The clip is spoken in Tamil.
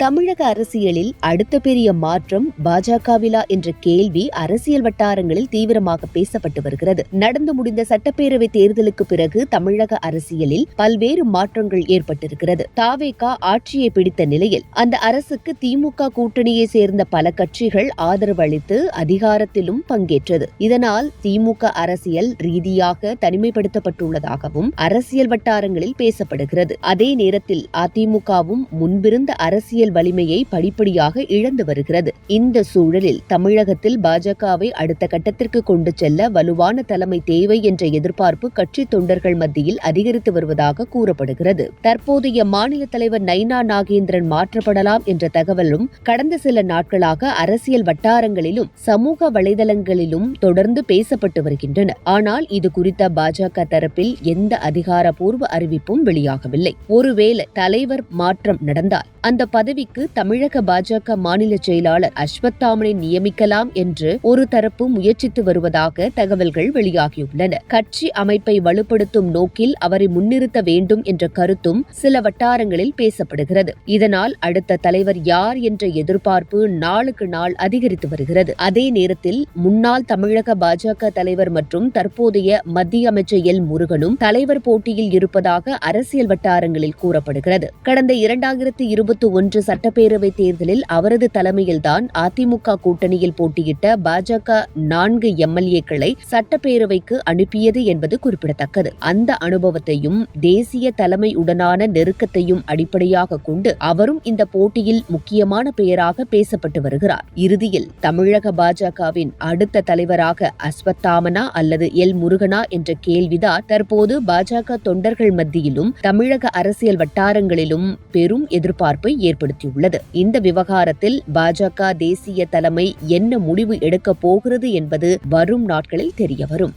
தமிழக அரசியலில் அடுத்த பெரிய மாற்றம் பாஜகவிலா என்ற கேள்வி அரசியல் வட்டாரங்களில் தீவிரமாக பேசப்பட்டு வருகிறது. நடந்து முடிந்த சட்டப்பேரவை தேர்தலுக்கு பிறகு தமிழக அரசியலில் பல்வேறு மாற்றங்கள் ஏற்பட்டிருக்கிறது. தாவேகா ஆட்சியை பிடித்த நிலையில் அந்த அரசுக்கு திமுக கூட்டணியை சேர்ந்த பல கட்சிகள் ஆதரவு அளித்து அதிகாரத்திலும் பங்கேற்றது. இதனால் திமுக அரசியல் ரீதியாக தனிமைப்படுத்தப்பட்டுள்ளதாகவும் அரசியல் வட்டாரங்களில் பேசப்படுகிறது. அதே நேரத்தில் அதிமுகவும் முன்பிருந்த அரசியல் வலிமையை படிப்படியாக இழந்து வருகிறது. இந்த சூழலில் தமிழகத்தில் பாஜகவை அடுத்த கட்டத்திற்கு கொண்டு செல்ல வலுவான தலைமை தேவை என்ற எதிர்பார்ப்பு கட்சி தொண்டர்கள் மத்தியில் அதிகரித்து வருவதாக கூறப்படுகிறது. தற்போதைய மாநில தலைவர் நைனா நாகேந்திரன் மாற்றப்படலாம் என்ற தகவலும் கடந்த சில நாட்களாக அரசியல் வட்டாரங்களிலும் சமூக வலைதளங்களிலும் தொடர்ந்து பேசப்பட்டு வருகின்றன. ஆனால் இது குறித்த பாஜக தரப்பில் எந்த அதிகாரப்பூர்வ அறிவிப்பும் வெளியாகவில்லை. ஒருவேளை தலைவர் மாற்றம் நடந்தால் அந்த பதவிக்கு தமிழக பாஜக மாநில செயலாளர் அஸ்வத்தாமனை நியமிக்கலாம் என்று ஒரு தரப்பு முயற்சித்து வருவதாக தகவல்கள் வெளியாகியுள்ளன. கட்சி அமைப்பை வலுப்படுத்தும் நோக்கில் அவரை முன்னிறுத்த வேண்டும் என்ற கருத்தும் சில வட்டாரங்களில் பேசப்படுகிறது. இதனால் அடுத்த தலைவர் யார் என்ற எதிர்பார்ப்பு நாளுக்கு நாள் அதிகரித்து வருகிறது. அதே நேரத்தில் முன்னாள் தமிழக பாஜக தலைவர் மற்றும் தற்போதைய மத்திய அமைச்சர் எல் முருகனும் தலைவர் போட்டியில் இருப்பதாக அரசியல் வட்டாரங்களில் கூறப்படுகிறது. கடந்த 2021 சட்டப்பேரவை தேர்தலில் அவரது தலைமையில்தான் அதிமுக கூட்டணியில் போட்டியிட்ட பாஜக 4 எம்எல்ஏக்களை சட்டப்பேரவைக்கு அனுப்பியது என்பது குறிப்பிடத்தக்கது. அந்த அனுபவத்தையும் தேசிய தலைமையுடனான நெருக்கத்தையும் அடிப்படையாக கொண்டு அவரும் இந்த போட்டியில் முக்கியமான பெயராக பேசப்பட்டு வருகிறார். இறுதியில் தமிழக பாஜகவின் அடுத்த தலைவராக அஸ்வத்தாமனா அல்லது எல் முருகனா என்ற கேள்விதான் தற்போது பாஜக தொண்டர்கள் மத்தியிலும் தமிழக அரசியல் வட்டாரங்களிலும் பெரும் எதிர்பார்ப்பை ஏற்படுத்தியுள்ளது. இந்த விவகாரத்தில் பாஜக தேசிய தலைமை என்ன முடிவு எடுக்கப் போகிறது என்பது வரும் நாட்களில் தெரியவரும்.